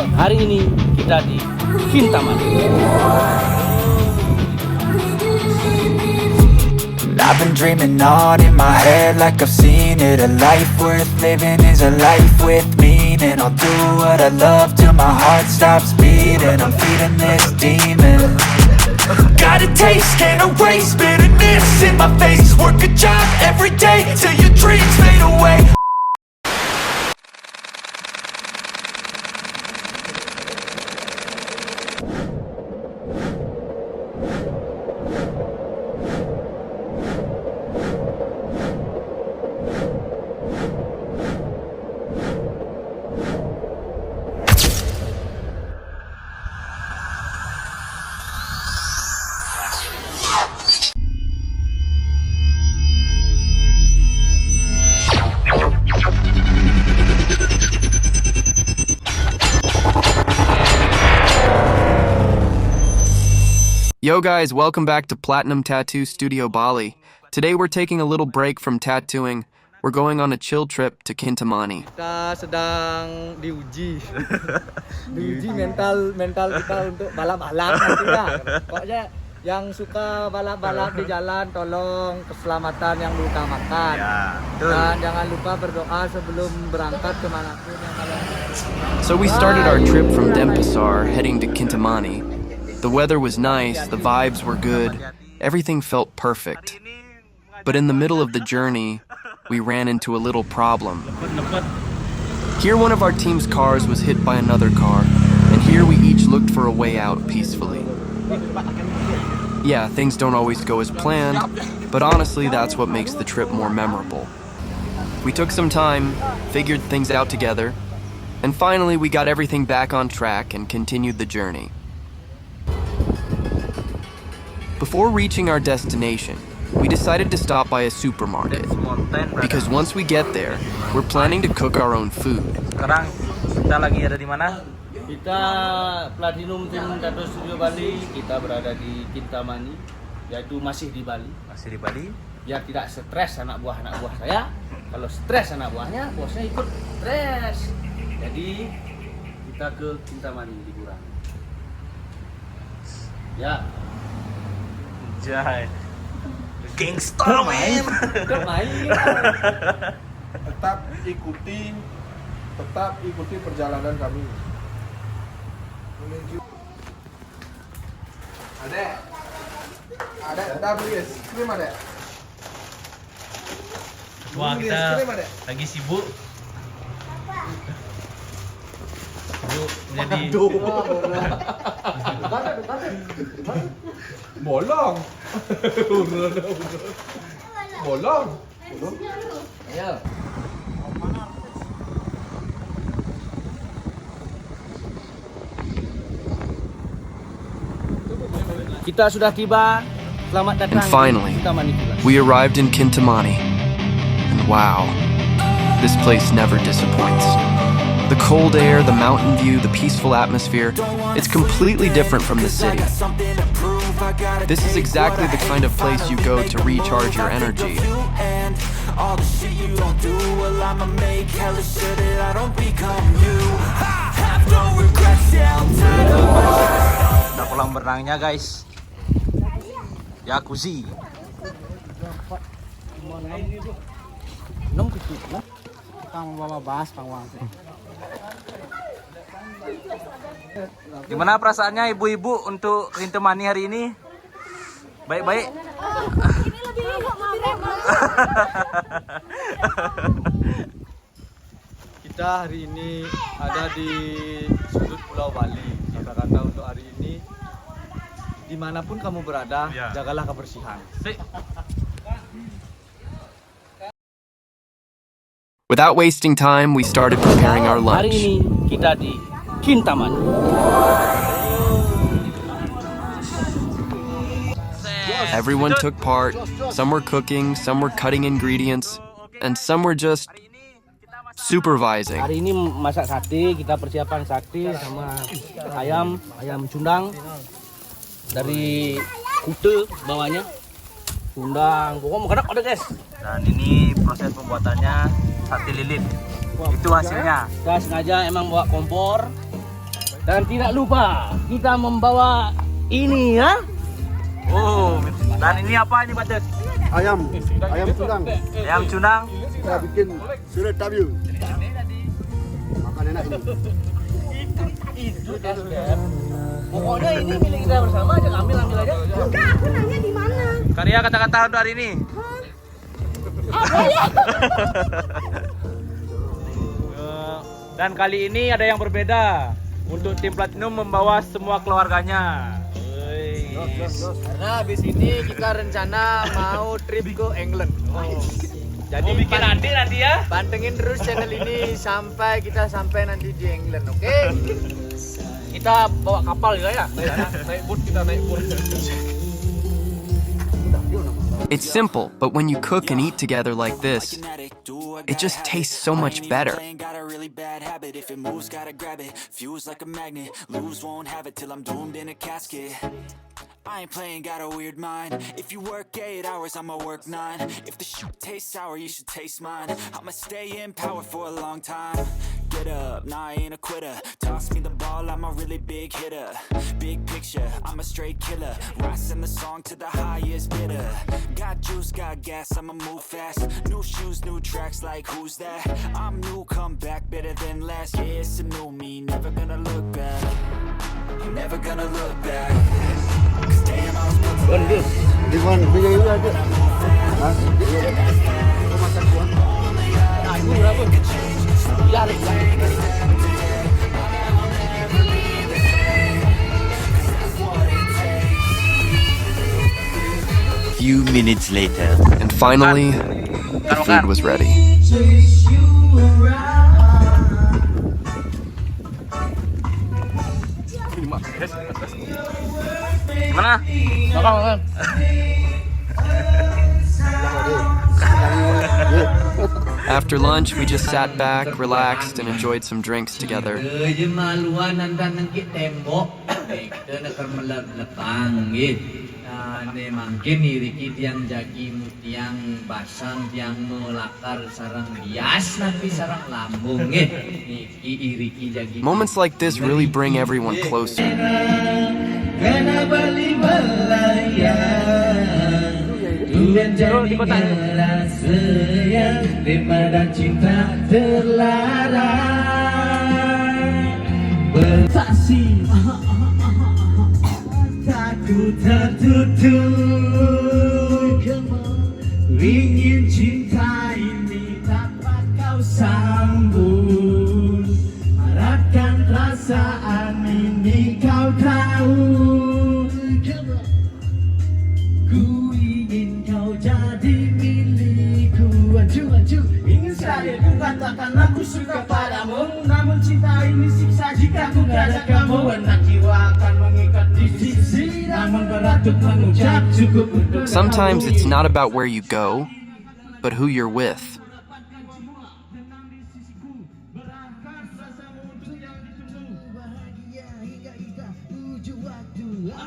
Hari ini kita di Kintamani. I've been dreaming on in my head like I've seen it. A life worth living is a life with meaning. I'll do what I love till my heart stops beating. I'm feeding this demon. Got a taste, can't erase bitterness in my face. Work a job every day till your dreams fade away. Yo guys, welcome back to Platinum Tattoo Studio Bali. Today we're taking a little break from tattooing. We're going on a chill trip to Kintamani. Kita sedang diuji mental kita untuk balap-balap nanti ya. Pokoknya yang suka balap-balap di jalan tolong keselamatan yang diutamakan. Dan jangan lupa berdoa sebelum berangkat kemanapun yang kalian. So we started our trip from Denpasar, heading to Kintamani. The weather was nice, the vibes were good, everything felt perfect. But in the middle of the journey, we ran into a little problem. Here one of our team's cars was hit by another car, and here we each looked for a way out peacefully. Yeah, things don't always go as planned, but honestly that's what makes the trip more memorable. We took some time, figured things out together, and finally we got everything back on track and continued the journey. Before reaching our destination, we decided to stop by a supermarket, because once we get there, we're planning to cook our own food. Sekarang kita lagi ada di mana? Kita Platinum Tim Tattoo Studio Bali. Kita berada di Kintamani, yaitu masih di Bali. Masih di Bali. Biar tidak stres anak buah saya. Kalau stres anak buahnya, bosnya ikut stres. Jadi kita ke Kintamani liburan. Ya. Jai. Gangster man. tetap ikuti perjalanan kami menuju. Ada W es krim ada. Wah, kita lagi sibuk. Jadi Bolong. Bolong. Ayo. Kita sudah tiba. Selamat datang. And finally, di Kintamani. we arrived in Kintamani. And wow, this place never disappoints. The cold air, the mountain view, the peaceful atmosphere, it's completely different from the city. This is exactly the kind of place you go to recharge your energy. All the shit you don't do, well I'ma make hella sure that I don't become you. Have no regrets, yeah, I'll turn around. udah kolam berenangnya guys. Jacuzzi. Kita membawa bahas pawang. Gimana perasaannya ibu-ibu untuk Kintamani hari ini? Baik-baik. Ini lebih Kita hari ini ada di sudut Pulau Bali. Kata-kata untuk hari ini, dimanapun kamu berada, jagalah kebersihan. Without wasting time, we started preparing our Hari lunch. ini kita di Kintamani. Everyone took part. Some were cooking, some were cutting ingredients, and some were just supervising. Hari ini masak sate, kita persiapan sate sama ayam cundang dari Kute bawahnya. Cundang, pokoknya kadang ada guys. Dan ini proses pembuatannya sate lilit. Itu hasilnya. Kita sengaja emang bawa kompor Dan tidak lupa kita membawa ini ya. Oh, dan ini apa ini Pak Ted? Ayam cundang. Ayam cundang. Kita bikin surat tabiu. Makan enak ini. Pokoknya ini milik kita bersama aja, ambil aja. Enggak, aku nanya di mana. Karya kata-kata untuk hari ini. Dan kali ini ada yang berbeda. Untuk tim Platinum membawa semua keluarganya. Karena habis ini kita rencana mau trip ke England. Jadi bikin nanti ya. Pantengin terus channel ini sampai kita sampai nanti di England, oke? Kita bawa kapal ya. Naik boot. It's simple, but when you cook and eat together like this, it just tastes so much better. Got a really bad habit. If it moves, gotta grab it. Fuse like a magnet. Lose, won't have it till I'm doomed in a casket. I ain't playing, got a weird mind. If you work 8 hours, I'ma work 9. If the shoot tastes sour, you should taste mine. I'ma stay in power for a long time. Get up, nah, I ain't a quitter. Toss me the ball, I'm a really big hitter. Big picture, I'm a straight killer. Rising the song to the highest bidder. Got juice, got gas, I'ma move fast. New shoes, new tracks, like who's that? I'm new, come back, better than last. Yeah, it's a new me, never gonna look back. You're never gonna look back. Cause damn, I was built to last. Di mana? Beli ini aja. Hah? Masak gua. Ini berapa? Ya, Few minutes later. And finally, the food was ready. Gimana? makan. After lunch, we just sat back, relaxed, and enjoyed some drinks together. Mungkin iri tiang jagi tiang basang tiang melakar sarang bias nanti sarang lambung niki iri jagi. Moments like this really bring everyone closer. Ku tertutup ingin cinta ini dapat kau sambut, harapkan perasaan ini kau tahu. Ku ingin kau jadi milikku. Aju, ingin saya ku katakan aku suka padamu, namun cinta ini siksa jika ku tiada kamu. Enak jiwa akan mengikat di sisi. Sometimes it's not about where you go, but who you're with.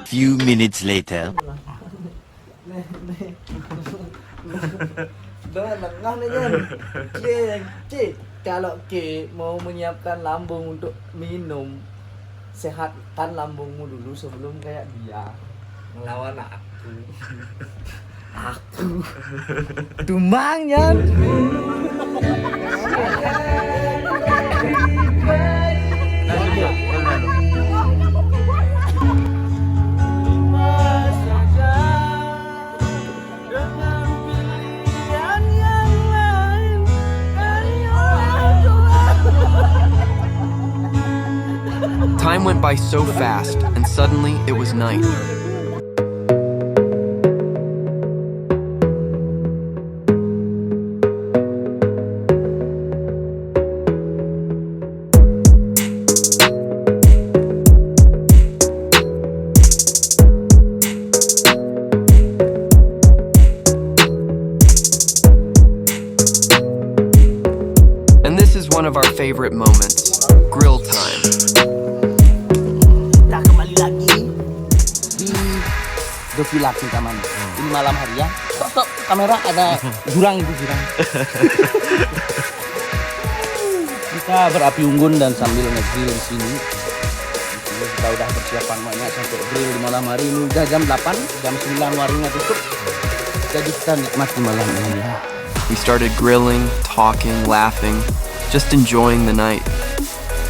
Few minutes later. Kalau K mau menyiapkan lambung untuk minum, sehatkan lambungmu dulu sebelum kayak dia melawan aku. Dumangnya. Time went by so fast, and suddenly it was night. And this is one of our favorite moments, grill time. Dopilar taman. Ini malam hari ya. Stop kamera, ada jurang itu jurang. Kita berapi unggun dan sambil nge-grill di sini. kita udah persiapan banyak sampai grill di malam hari. Ini udah jam 8, jam 9 warungnya tutup. Jadi kita nikmati malam ini ya. We started grilling, talking, laughing, just enjoying the night.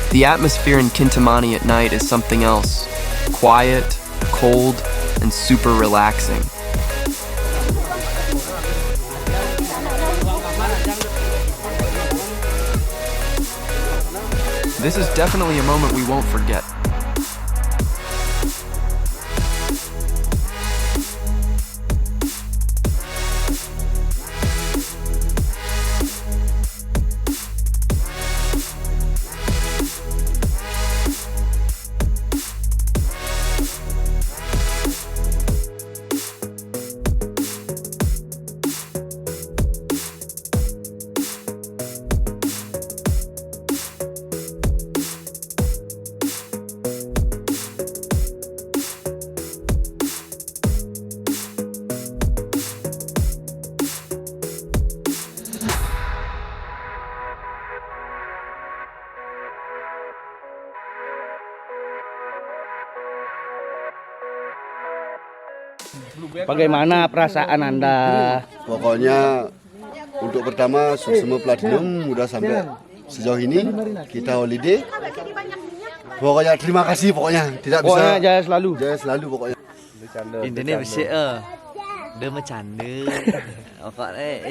The atmosphere in Kintamani at night is something else. Quiet, cold, and super relaxing. This is definitely a moment we won't forget. Bagaimana perasaan Anda? Pokoknya untuk pertama semua platinum udah sampai sejauh ini kita holiday. Pokoknya terima kasih pokoknya tidak bisa. Pokoknya jaya selalu. Jaya selalu pokoknya. Intinya bersih dia bercanda.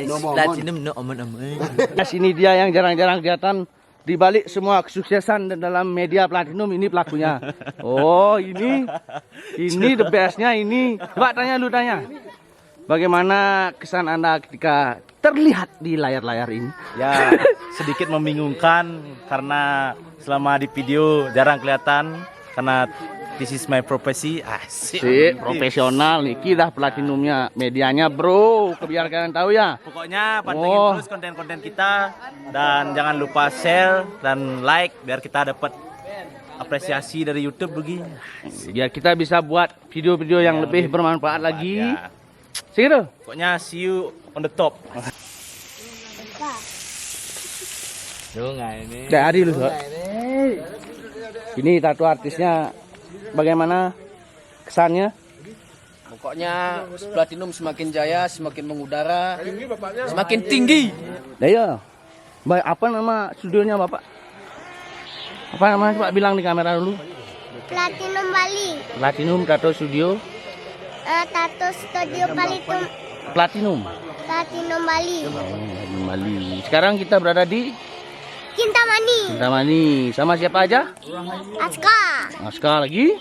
Nomor Platinum no aman-aman. Ini dia yang jarang-jarang kelihatan di balik semua kesuksesan dalam media platinum, ini pelakunya. Oh, ini the bestnya ini. Coba tanya. Bagaimana kesan Anda ketika terlihat di layar-layar ini? Ya, sedikit membingungkan karena selama di video jarang kelihatan karena this is my profesi. Sip, profesional nih, kita platinumnya, medianya bro, biar kalian tahu ya. Pokoknya pantengin terus konten-konten kita dan jangan lupa share dan like biar kita dapat apresiasi dari YouTube begini. Biar kita bisa buat video-video yang lebih bermanfaat lagi. Segitu. Pokoknya see you on the top. Dari lu, Sob. Ini tato artisnya bagaimana kesannya? Pokoknya platinum semakin jaya, semakin mengudara, semakin tinggi. Ya. Baik, apa nama studionya Bapak? Apa namanya Pak, bilang di kamera dulu. Platinum Bali. Platinum Tato Studio. Tato Studio Platinum. Platinum Bali. Platinum Bali. Sekarang kita berada di Kintamani. Sama siapa aja? Aska lagi?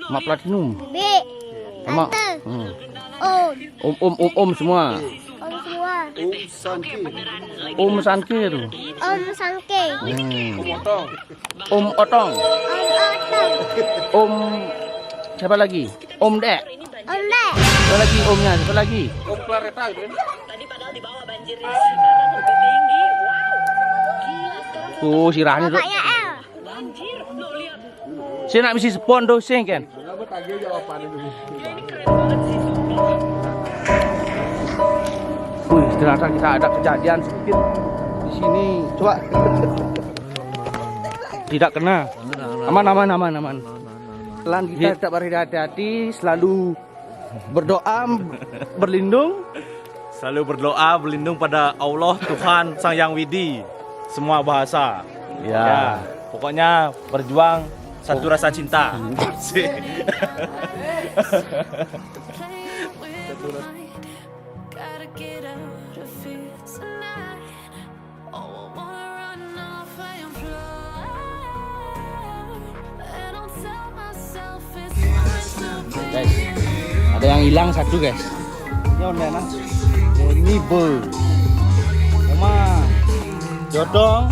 Sama Platinum. B. Sama Tante. Om semua. Om semua. Om Sankir. Om Sangke. Om Otong. Om Otong. Om siapa lagi? Om Dek. Om Dek. Siapa lagi omnya? Siapa lagi? Om Clareta itu. Sirahnya tuh. Bapaknya L. Saya nak mesti spon dosing kan. Ternyata kita ada kejadian sedikit di sini. Coba. Tidak kena. Aman. Pelan kita tetap berhati-hati, selalu berdoa, berlindung. Selalu berdoa berlindung pada Allah Tuhan Sang Yang Widi semua bahasa. Ya. Pokoknya berjuang satu rasa cinta. Guys, ada yang hilang satu guys. Ini bol. Oma, jodong,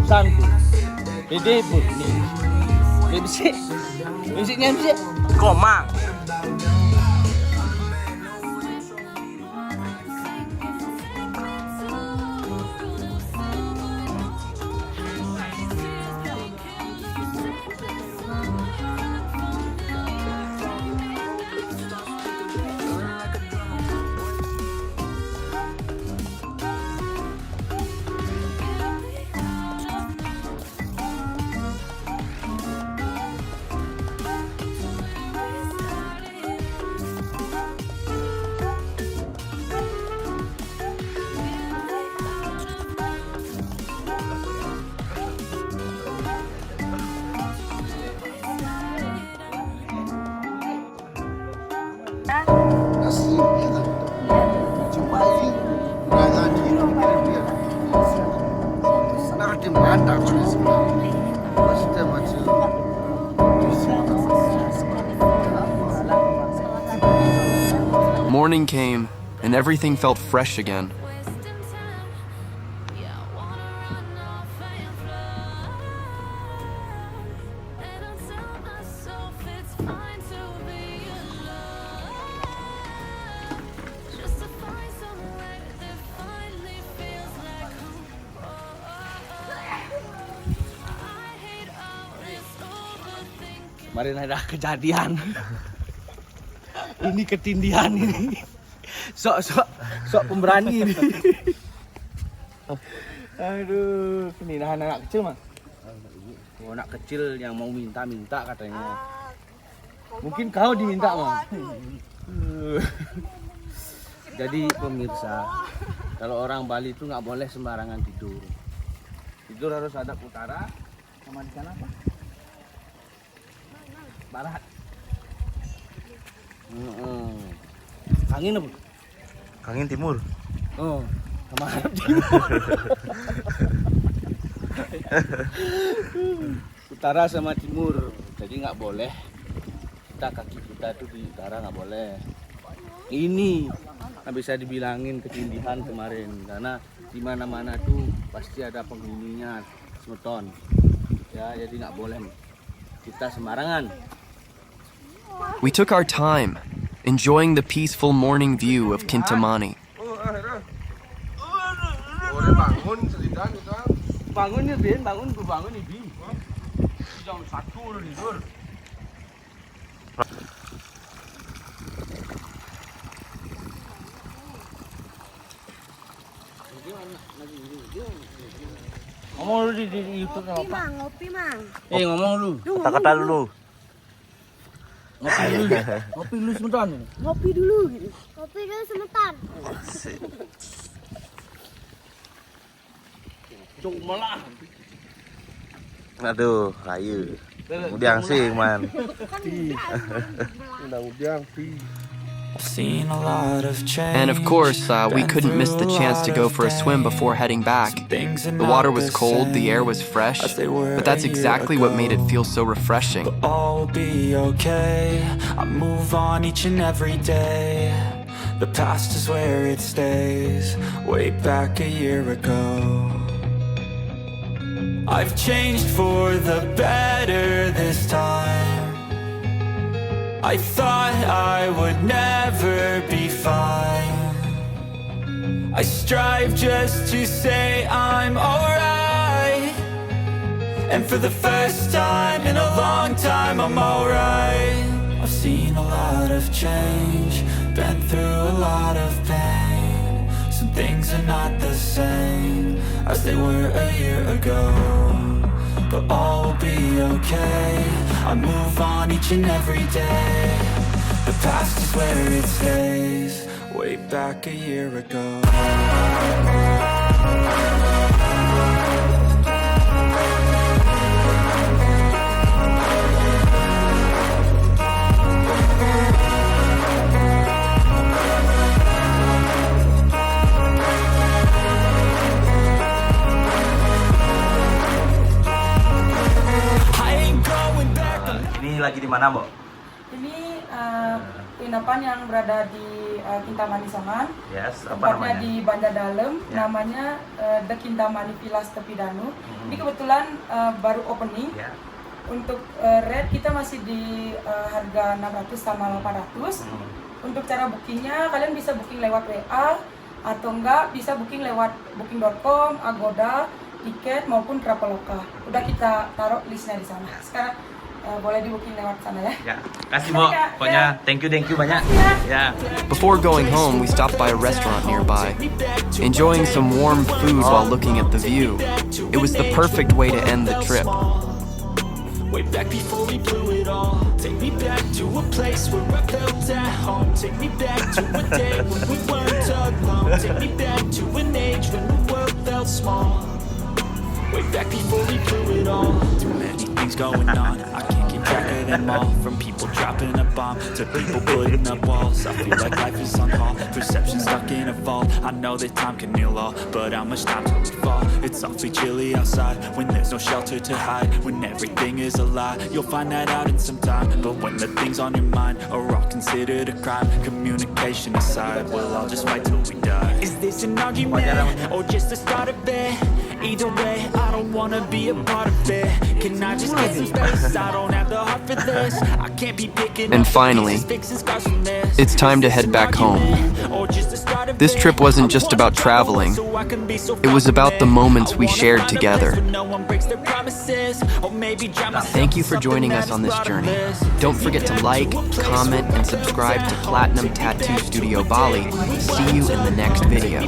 santu. Dede bol nih. Musiknya bisa. Komang. morning came, and everything felt fresh again. Kemarin ada kejadian. Ini ketindihan ini. Sok pemberani ini. Aduh, penindahan anak kecil mah. Oh, anak kecil yang mau minta-minta katanya. Mungkin kau diminta mah. Jadi pemirsa, kalau orang Bali itu nggak boleh sembarangan tidur. Tidur harus hadap utara, sama di sana apa? Barat. Angin apa? Angin timur. Oh, sama hadap timur. Utara sama timur, jadi nggak boleh. Kaki kita itu di utara nggak boleh. Ini nggak bisa dibilangin ketindihan kemarin, karena di mana-mana tuh pasti ada penghuninya, semeton. Ya, jadi nggak boleh kita sembarangan. We took our time, enjoying the peaceful morning view of Kintamani. Bangunnya Ben, bangun Ibi. Jam 1 udah tidur. Ngomong lu di YouTube apa? Ngopi mang. Ngomong lu. Kata-kata dulu. Ngopi dulu sebentar. Ngopi dulu gitu. Ngopi dulu sebentar. Cuma lah. Aduh, ayo. Udiang sih, man. I've seen a lot of change. And of course, we couldn't miss the chance to go for a swim before heading back. The water was cold, the air was fresh, but that's exactly what made it feel so refreshing. All will be okay. I move on each and every day. The past is where it stays. Way back a year ago, I've changed for the better this time. I thought I would never be fine. I strive just to say I'm alright. And for the first time in a long time, I'm alright. I've seen a lot of change, been through a lot of pain. Some things are not the same as they were a year ago, but all will be okay. I move on each and every day. The past is where it stays. Way back a year ago. Ini lagi di mana, Mbok? Ini penginapan yang berada di Kintamani Saman. Yes, apa Tempatnya namanya? di Banjardalam, Ya. namanya The Kintamani Villas Tepidanu. Ini kebetulan baru opening. Ya. Untuk rate kita masih di harga 600 sama 800. Untuk cara bookingnya, kalian bisa booking lewat WA atau enggak bisa booking lewat booking.com, Agoda, tiket maupun Traveloka. Udah kita taruh listnya di sana. Sekarang boleh di booking lewat sana ya. Ya, kasih Mbok. Pokoknya thank you banyak. Ya. Before going home, we stopped by a restaurant nearby, enjoying some warm food while looking at the view. It was the perfect way to end the trip. Way back before we blew it all. Take me back to a place where I felt at home. Take me back to a day when we weren't alone. Take me back to an age when the world felt small. Way back before we blew it all. Too many things going on, I can't keep track of them all. From people dropping a bomb to people putting up walls. I feel like life is on hold, perception stuck in a vault. I know that time can heal all, but how much time till we fall? It's awfully chilly outside when there's no shelter to hide. When everything is a lie, you'll find that out in some time. But when the things on your mind are all considered a crime, communication aside, we'll all just fight till we die. Is this an argument or just the start of it? Either way, I don't wanna be a part of it. Can I just get some space? I don't have the heart for this. I can't be picking And up the finally, pieces, fixing scars from this. it's time to head back home. This trip wasn't just about traveling. It was about the moments we shared together. Thank you for joining us on this journey. Don't forget to like, comment, and subscribe to Platinum Tattoo Studio Bali. See you in the next video.